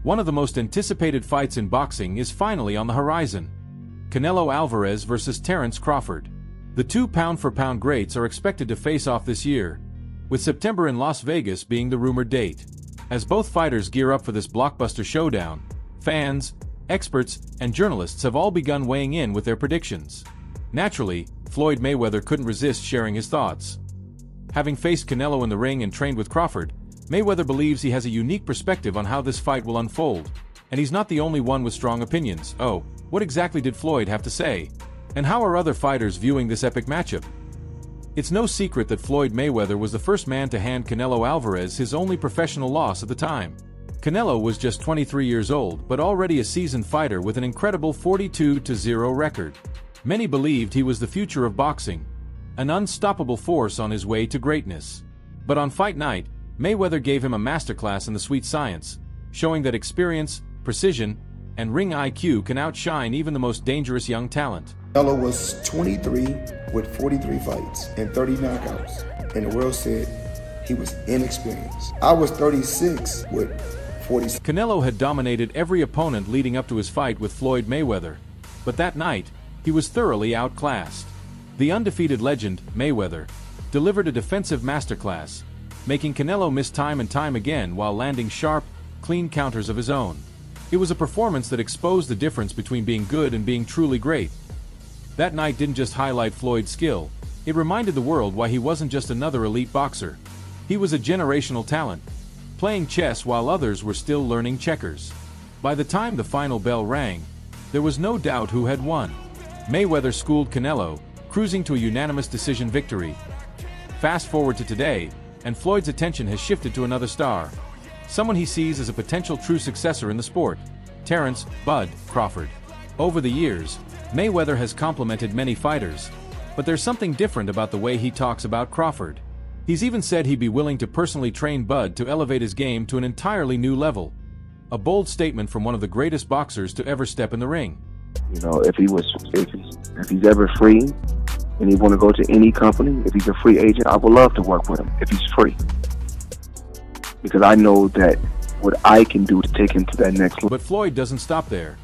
One of the most anticipated fights in boxing is finally on the horizon. Canelo Alvarez versus Terence Crawford. The two pound-for-pound greats are expected to face off this year, with September in Las Vegas being the rumored date. As both fighters gear up for this blockbuster showdown, fans, experts, and journalists have all begun weighing in with their predictions. Naturally, Floyd Mayweather couldn't resist sharing his thoughts. Having faced Canelo in the ring and trained with Crawford, Mayweather believes he has a unique perspective on how this fight will unfold, and he's not the only one with strong opinions. Oh, what exactly did Floyd have to say? And how are other fighters viewing this epic matchup? It's no secret that Floyd Mayweather was the first man to hand Canelo Alvarez his only professional loss at the time. Canelo was just 23 years old, but already a seasoned fighter with an incredible 42-0 record. Many believed he was the future of boxing, an unstoppable force on his way to greatness. But on fight night, Mayweather gave him a masterclass in the sweet science, showing that experience, precision, and ring IQ can outshine even the most dangerous young talent. Canelo was 23 with 43 fights and 30 knockouts, and the world said he was inexperienced. I was 36 with 40. Canelo had dominated every opponent leading up to his fight with Floyd Mayweather, but that night, he was thoroughly outclassed. The undefeated legend, Mayweather, delivered a defensive masterclass, making Canelo miss time and time again while landing sharp, clean counters of his own. It was a performance that exposed the difference between being good and being truly great. That night didn't just highlight Floyd's skill, it reminded the world why he wasn't just another elite boxer. He was a generational talent, playing chess while others were still learning checkers. By the time the final bell rang, there was no doubt who had won. Mayweather schooled Canelo, cruising to a unanimous decision victory. Fast forward to today, and Floyd's attention has shifted to another star. Someone he sees as a potential true successor in the sport, Terence "Bud" Crawford. Over the years, Mayweather has complimented many fighters, but there's something different about the way he talks about Crawford. He's even said he'd be willing to personally train Bud to elevate his game to an entirely new level. A bold statement from one of the greatest boxers to ever step in the ring. You know, if he's ever free, and he want to go to any company, if he's a free agent, I would love to work with him if he's free. Because I know that what I can do to take him to that next level. But Floyd doesn't stop there.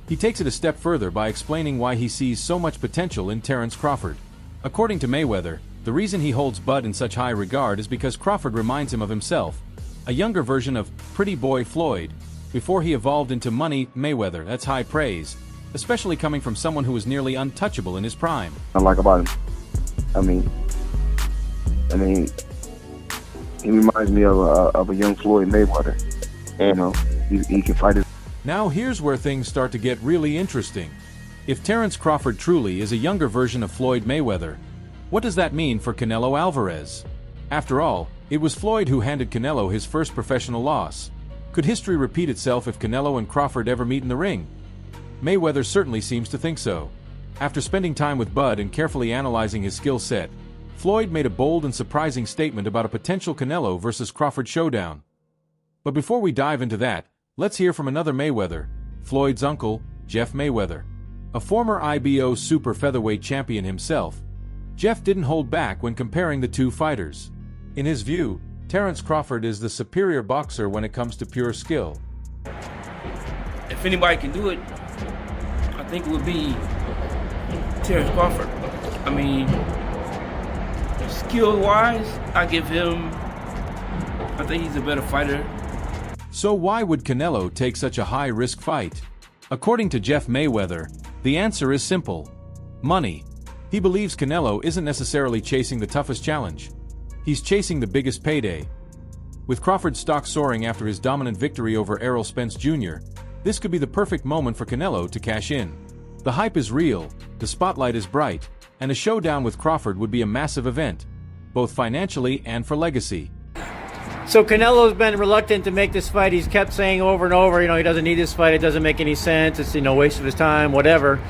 He takes it a step further by explaining why he sees so much potential in Terence Crawford. According to Mayweather, the reason he holds Bud in such high regard is because Crawford reminds him of himself, a younger version of pretty boy Floyd, before he evolved into money Mayweather. That's high praise, especially coming from someone who was nearly untouchable in his prime. I like about him, I mean, he reminds me of a young Floyd Mayweather. You know, he can fight it. Now here's where things start to get really interesting. If Terence Crawford truly is a younger version of Floyd Mayweather, what does that mean for Canelo Alvarez? After all, it was Floyd who handed Canelo his first professional loss. Could history repeat itself if Canelo and Crawford ever meet in the ring? Mayweather certainly seems to think so. After spending time with Bud and carefully analyzing his skill set, Floyd made a bold and surprising statement about a potential Canelo versus Crawford showdown. But before we dive into that, let's hear from another Mayweather, Floyd's uncle, Jeff Mayweather. A former IBO super featherweight champion himself, Jeff didn't hold back when comparing the two fighters. In his view, Terence Crawford is the superior boxer when it comes to pure skill. If anybody can do it, I think it would be Terence Crawford. I mean, skill-wise, I think he's a better fighter. So why would Canelo take such a high-risk fight? According to Jeff Mayweather, the answer is simple: money. He believes Canelo isn't necessarily chasing the toughest challenge. He's chasing the biggest payday. With Crawford's stock soaring after his dominant victory over Errol Spence Jr., this could be the perfect moment for Canelo to cash in. The hype is real, the spotlight is bright, and a showdown with Crawford would be a massive event, both financially and for legacy. So Canelo's been reluctant to make this fight. He's kept saying over and over, he doesn't need this fight, it doesn't make any sense, it's, waste of his time, whatever.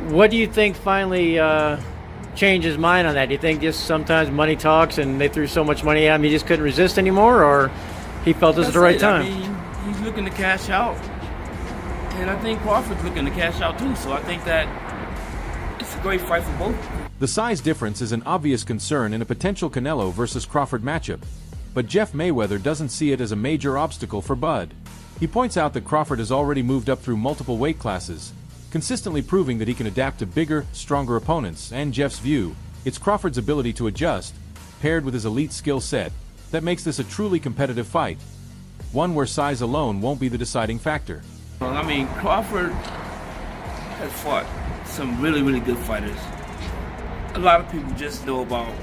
What do you think finally changed his mind on that? Do you think just sometimes money talks and they threw so much money at him he just couldn't resist anymore, or he felt this is the right time? I mean, he's looking to cash out, and I think Crawford's looking to cash out too, so I think that it's a great fight for both. The size difference is an obvious concern in a potential Canelo versus Crawford matchup, but Jeff Mayweather doesn't see it as a major obstacle for Bud. He points out that Crawford has already moved up through multiple weight classes, consistently proving that he can adapt to bigger, stronger opponents, and Jeff's view, it's Crawford's ability to adjust, paired with his elite skill set, that makes this a truly competitive fight. One where size alone won't be the deciding factor. Well, I mean, Crawford has fought some really, really good fighters. A lot of people just know about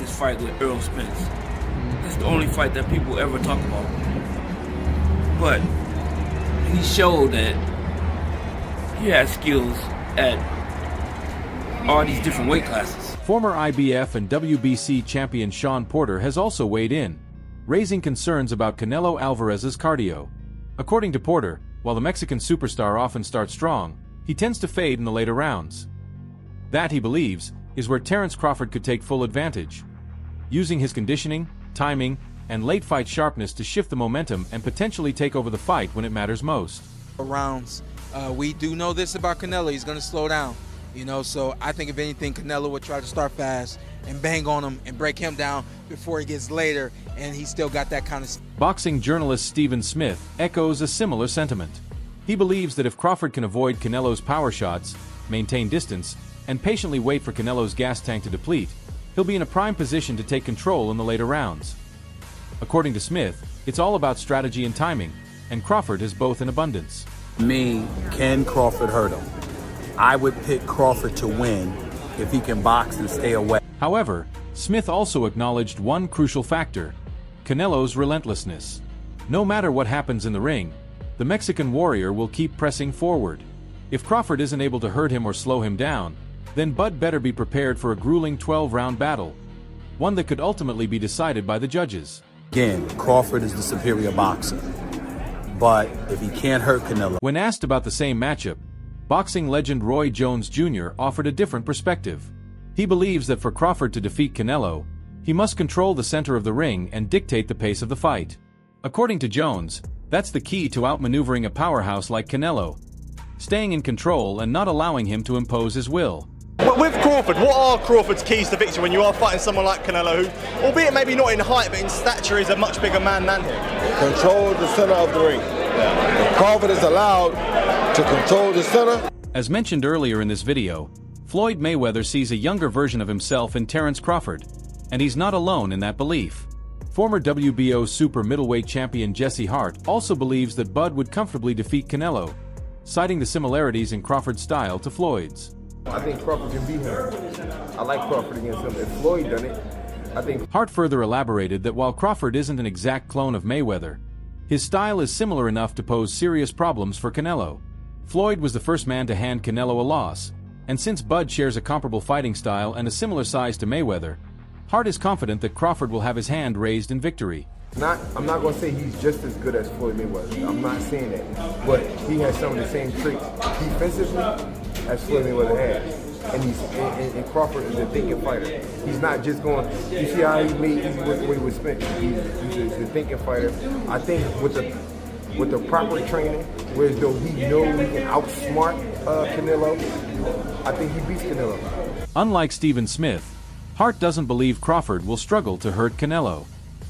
his fight with Errol Spence. That's the only fight that people ever talk about. But he showed that he has skills at all these different weight classes. Former IBF and WBC champion Shawn Porter has also weighed in, raising concerns about Canelo Alvarez's cardio. According to Porter, while the Mexican superstar often starts strong, he tends to fade in the later rounds. That, he believes, is where Terence Crawford could take full advantage, using his conditioning, timing, and late fight sharpness to shift the momentum and potentially take over the fight when it matters most. Rounds. We do know this about Canelo. He's going to slow down. You know, so I think if anything, Canelo would try to start fast and bang on him and break him down before he gets later, and he still got that kind of... Boxing journalist Stephen Smith echoes a similar sentiment. He believes that if Crawford can avoid Canelo's power shots, maintain distance, and patiently wait for Canelo's gas tank to deplete, he'll be in a prime position to take control in the later rounds. According to Smith, it's all about strategy and timing, and Crawford has both in abundance. Can Crawford hurt him? I would pick Crawford to win if he can box and stay away. However, Smith also acknowledged one crucial factor: Canelo's relentlessness. No matter what happens in the ring, the Mexican warrior will keep pressing forward. If Crawford isn't able to hurt him or slow him down, then Bud better be prepared for a grueling 12-round battle, one that could ultimately be decided by the judges. Again, Crawford is the superior boxer, but if he can't hurt Canelo... When asked about the same matchup, boxing legend Roy Jones Jr. offered a different perspective. He believes that for Crawford to defeat Canelo, he must control the center of the ring and dictate the pace of the fight. According to Jones, that's the key to outmaneuvering a powerhouse like Canelo, staying in control and not allowing him to impose his will. With Crawford, what are Crawford's keys to victory when you are fighting someone like Canelo, who, albeit maybe not in height, but in stature, is a much bigger man than him? Control the center of the ring. If Crawford is allowed to control the center. As mentioned earlier in this video, Floyd Mayweather sees a younger version of himself in Terence Crawford, and he's not alone in that belief. Former WBO super middleweight champion Jesse Hart also believes that Bud would comfortably defeat Canelo, citing the similarities in Crawford's style to Floyd's. I think Crawford can beat him. I like Crawford against him. If Floyd done it, I think... Hart further elaborated that while Crawford isn't an exact clone of Mayweather, his style is similar enough to pose serious problems for Canelo. Floyd was the first man to hand Canelo a loss, and since Bud shares a comparable fighting style and a similar size to Mayweather, Hart is confident that Crawford will have his hand raised in victory. I'm not going to say he's just as good as Floyd Mayweather. I'm not saying that. But he has some of the same traits defensively as Floyd Mayweather has. And Crawford is a thinking fighter. He's not just going, you see how he made easy work away with Spence. He's a thinking fighter. I think with the proper training, whereas though he knows he can outsmart Canelo, I think he beats Canelo. Unlike Stephen Smith, Hart doesn't believe Crawford will struggle to hurt Canelo.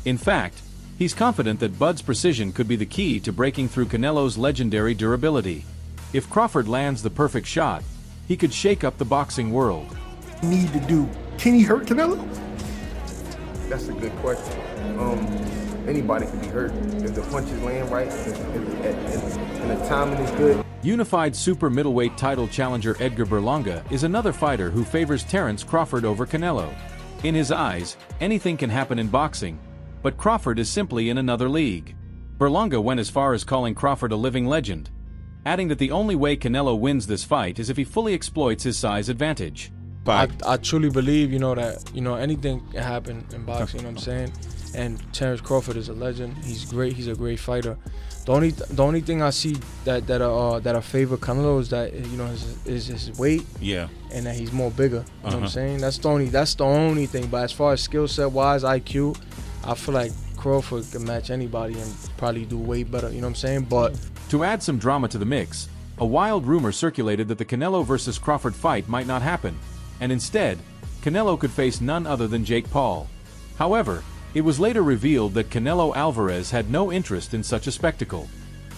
In fact, he's confident that Bud's precision could be the key to breaking through Canelo's legendary durability. If Crawford lands the perfect shot, he could shake up the boxing world. Need to do, can he hurt Canelo? That's a good question. Anybody can be hurt if the punches land right and the timing is good. Unified super middleweight title challenger Edgar Berlanga is another fighter who favors Terence Crawford over Canelo. In his eyes, anything can happen in boxing, but Crawford is simply in another league. Berlanga went as far as calling Crawford a living legend, adding that the only way Canelo wins this fight is if he fully exploits his size advantage. I truly believe, that, anything can happen in boxing, you know what I'm saying? And Terence Crawford is a legend. He's great. He's a great fighter. The only thing I see that I favor Canelo is that, is his weight. Yeah. And that he's more bigger. You know what I'm saying? That's the only thing. But as far as skill set wise, IQ, I feel like Crawford can match anybody and probably do way better. You know what I'm saying? But to add some drama to the mix, a wild rumor circulated that the Canelo versus Crawford fight might not happen, and instead, Canelo could face none other than Jake Paul. However, It was later revealed that Canelo Alvarez had no interest in such a spectacle.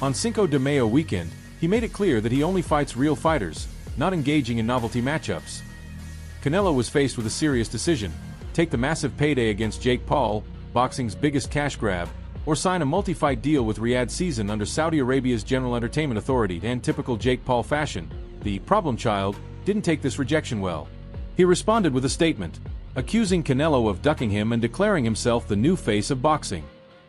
On Cinco de Mayo weekend, he made it clear that he only fights real fighters, not engaging in novelty matchups. Canelo was faced with a serious decision: take the massive payday against Jake Paul, boxing's biggest cash grab, or sign a multi-fight deal with Riyadh Season under Saudi Arabia's General Entertainment Authority. And typical Jake Paul fashion, the problem child didn't take this rejection well. He responded with a statement, accusing Canelo of ducking him and declaring himself the new face of boxing.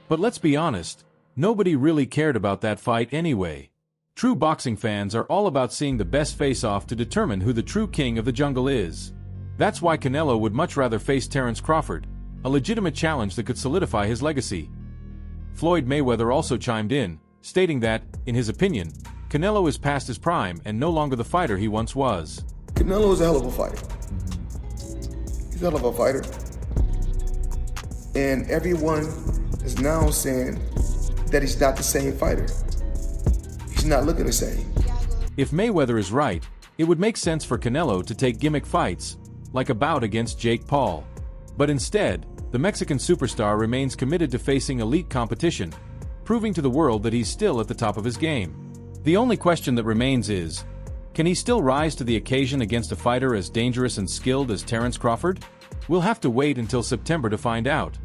But let's be honest, nobody really cared about that fight anyway. True boxing fans are all about seeing the best face-off to determine who the true king of the jungle is. That's why Canelo would much rather face Terence Crawford, a legitimate challenge that could solidify his legacy. Floyd Mayweather also chimed in, stating that, in his opinion, Canelo is past his prime and no longer the fighter he once was. Canelo is a hell of a fighter. He's a hell of a fighter. And everyone is now saying that he's not the same fighter. He's not looking the same. If Mayweather is right, it would make sense for Canelo to take gimmick fights, like a bout against Jake Paul. But instead, the Mexican superstar remains committed to facing elite competition, proving to the world that he's still at the top of his game. The only question that remains is, can he still rise to the occasion against a fighter as dangerous and skilled as Terence Crawford? We'll have to wait until September to find out.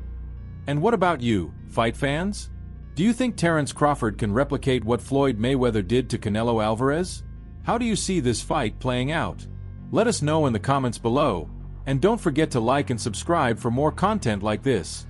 And what about you, fight fans? Do you think Terence Crawford can replicate what Floyd Mayweather did to Canelo Alvarez? How do you see this fight playing out? Let us know in the comments below, and don't forget to like and subscribe for more content like this.